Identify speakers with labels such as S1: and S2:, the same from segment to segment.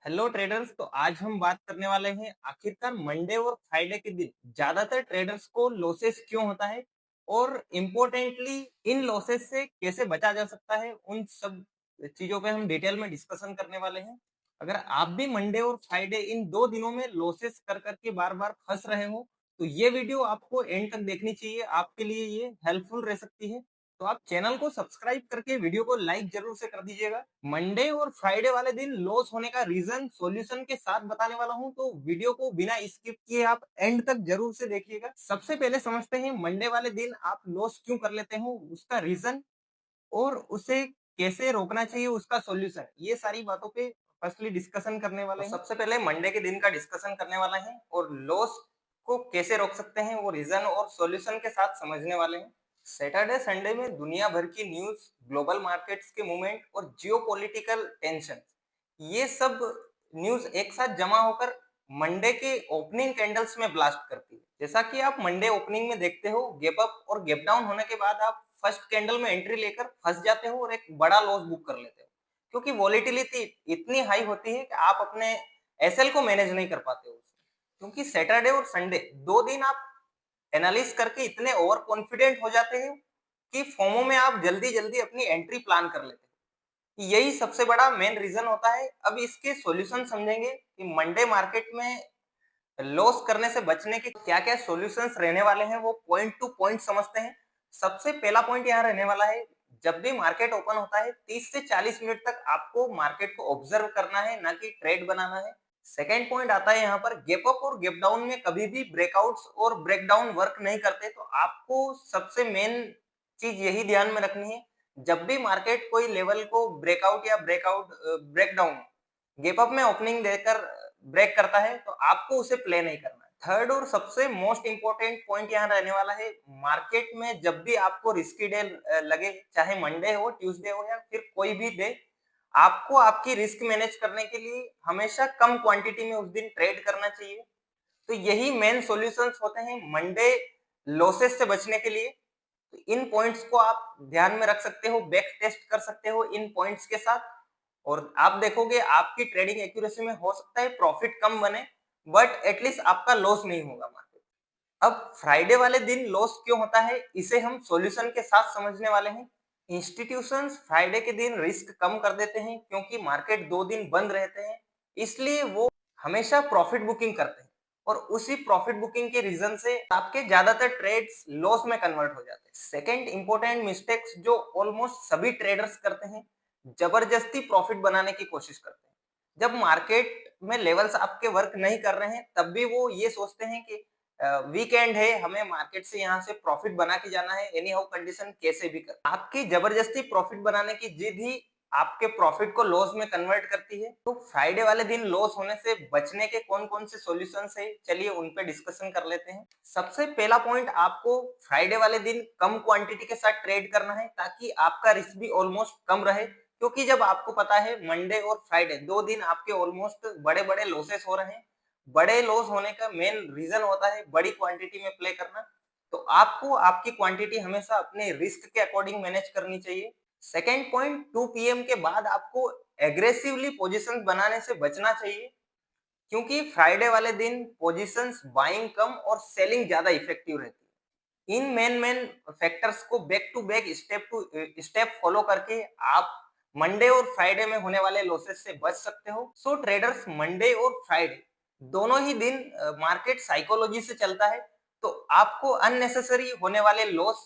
S1: Hello traders. तो आज हम बात करने वाले हैं आखिरकार मंडे और फ्राइडे के दिन ज्यादातर ट्रेडर्स को लॉसेस क्यों होता है और इम्पोर्टेंटली इन लॉसेस से कैसे बचा जा सकता है। उन सब चीजों पे हम डिटेल में डिस्कशन करने वाले हैं। अगर आप भी मंडे और फ्राइडे इन दो दिनों में लॉसेस कर करके बार बार फंस रहे हो तो ये वीडियो आपको एंड तक देखनी चाहिए। आपके लिए ये हेल्पफुल रह सकती है। तो आप चैनल को सब्सक्राइब करके वीडियो को लाइक जरूर से कर दीजिएगा। मंडे और फ्राइडे वाले दिन लॉस होने का रीजन सॉल्यूशन के साथ बताने वाला हूं, तो वीडियो को बिना स्किप किए आप एंड तक जरूर से देखिएगा। सबसे पहले समझते हैं मंडे वाले दिन आप लॉस क्यों कर लेते हो, उसका रीजन और उसे कैसे रोकना चाहिए, उसका सॉल्यूशन। ये सारी बातों पे फर्स्टली डिस्कशन करने वाले हैं। सबसे पहले मंडे के दिन का डिस्कशन करने वाला है और लॉस को कैसे रोक सकते हैं वो रीजन और सॉल्यूशन के साथ समझने वाले हैं। सैटरडे संडे में दुनिया भर की न्यूज, ग्लोबल मार्केट्स के मूवमेंट और जियोपॉलिटिकल टेंशन, ये सब न्यूज एक साथ जमा होकर मंडे के ओपनिंग कैंडल्स में ब्लास्ट करती है। जैसा कि आप मंडे ओपनिंग में देखते हो, गैप अप और गैप डाउन होने के बाद आप फर्स्ट कैंडल में एंट्री लेकर फंस जाते हो और एक बड़ा लॉस बुक कर लेते हो, क्योंकि वॉलेटिलिटी इतनी हाई होती है कि आप अपने एसएल को मैनेज नहीं कर पाते हो। क्योंकि सैटरडे और संडे दो दिन आप एनालिस करके इतने ओवर कॉन्फिडेंट हो जाते हैं कि फोमो में आप जल्दी जल्दी अपनी एंट्री प्लान कर लेते हैं। यही सबसे बड़ा मेन रीजन होता है। अब इसके सॉल्यूशन समझेंगे कि मंडे मार्केट में लॉस करने से बचने के क्या क्या सॉल्यूशंस रहने वाले हैं, वो पॉइंट टू पॉइंट समझते हैं। सबसे पहला पॉइंट यहाँ रहने वाला है, जब भी मार्केट ओपन होता है 30 से 40 मिनट तक आपको मार्केट को ऑब्जर्व करना है, ना कि ट्रेड बनाना है। सेकेंड पॉइंट आता है यहाँ पर, गैप अप और गैप डाउन में कभी भी ब्रेकआउट्स और ब्रेकडाउन वर्क नहीं करते। तो आपको सबसे मेन चीज यही ध्यान में रखनी है, जब भी मार्केट कोई लेवल को ब्रेकआउट या ब्रेकडाउन गैप अप में ओपनिंग देकर ब्रेक करता है तो आपको उसे प्ले नहीं करना है। थर्ड और सबसे मोस्ट इंपॉर्टेंट पॉइंट यहाँ रहने वाला है, मार्केट में जब भी आपको रिस्की डे लगे, चाहे मंडे हो, ट्यूसडे हो या फिर कोई भी डे, आपको आपकी रिस्क मैनेज करने के लिए हमेशा कम क्वांटिटी में उस दिन ट्रेड करना चाहिए। तो यही मेन सॉल्यूशंस होते हैं मंडे लॉसेस से बचने के लिए। तो इन पॉइंट्स को आप ध्यान में रख सकते हो, बैक टेस्ट कर सकते हो इन पॉइंट्स के साथ, और आप देखोगे आपकी ट्रेडिंग एक्यूरेसी में हो सकता है प्रॉफिट कम बने, बट एटलीस्ट आपका लॉस नहीं होगा मार्केट। अब फ्राइडे वाले दिन लॉस क्यों होता है, इसे हम सॉल्यूशन के साथ समझने वाले हैं। इंस्टीट्यूशंस फ्राइडे के दिन रिस्क कम कर देते हैं क्योंकि मार्केट दो दिन बंद रहते हैं, इसलिए वो हमेशा प्रॉफिट बुकिंग करते हैं और उसी प्रॉफिट बुकिंग के रीजन से आपके ज्यादातर ट्रेड्स लॉस में कन्वर्ट हो जाते हैं। सेकंड इंपॉर्टेंट मिस्टेक्स जो ऑलमोस्ट सभी ट्रेडर्स करते हैं, जबरदस्ती प्रॉफिट बनाने की कोशिश करते हैं। जब मार्केट में लेवल्स आपके वर्क नहीं कर रहे हैं तब भी वो ये सोचते हैं कि वीकेंड है, हमें मार्केट से यहाँ से प्रॉफिट बना के जाना है, एनी हाउ कंडीशन कैसे भी कर। आपकी जबरदस्ती प्रॉफिट बनाने की जिद ही आपके प्रॉफिट को लॉस में कन्वर्ट करती है। तो फ्राइडे वाले दिन लॉस होने से बचने के कौन कौन से सॉल्यूशंस है, चलिए उन पे डिस्कशन कर लेते हैं। सबसे पहला पॉइंट, आपको फ्राइडे वाले दिन कम क्वांटिटी के साथ ट्रेड करना है ताकि आपका रिस्क भी ऑलमोस्ट कम रहे। क्योंकि जब आपको पता है मंडे और फ्राइडे दो दिन आपके ऑलमोस्ट बड़े बड़े लॉसेस हो रहे हैं, बड़े लॉस होने का मेन रीजन होता है बड़ी क्वांटिटी में प्ले करना। तो आपको आपकी क्वांटिटी हमेशा अपने रिस्क के अकॉर्डिंग मैनेज करनी चाहिए। सेकेंड पॉइंट, 2 पीएम के बाद आपको एग्रेसिवली पोजीशंस बनाने से बचना चाहिए, क्योंकि फ्राइडे वाले दिन पोजीशंस बाइंग कम और सेलिंग ज्यादा इफेक्टिव रहती है। इन मेन मेन फैक्टर्स को बैक टू स्टेप फॉलो करके आप मंडे और फ्राइडे में होने वाले लॉसेस से बच सकते हो। सो ट्रेडर्स, मंडे और फ्राइडे दोनों ही दिन मार्केट साइकोलॉजी से चलता है, तो आपको अननेसेसरी होने वाले लॉस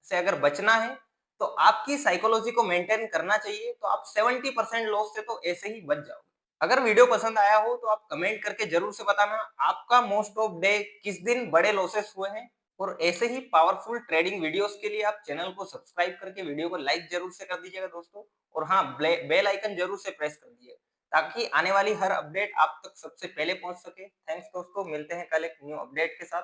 S1: से अगर बचना है तो आपकी साइकोलॉजी को मेंटेन करना चाहिए। तो आप 70% लॉस से तो ऐसे ही बच जाओगे। अगर वीडियो पसंद आया हो तो आप कमेंट करके जरूर से बताना आपका मोस्ट ऑफ डे किस दिन बड़े लॉसेस हुए हैं। और ऐसे ही पावरफुल ट्रेडिंग वीडियोस के लिए आप चैनल को सब्सक्राइब करके वीडियो को लाइक जरूर से कर दीजिएगा दोस्तों। और हाँ, बेल आइकन जरूर से प्रेस कर दीजिएगा ताकि आने वाली हर अपडेट आप तक सबसे पहले पहुंच सके। थैंक्स दोस्तों, मिलते हैं कल एक न्यू अपडेट के साथ।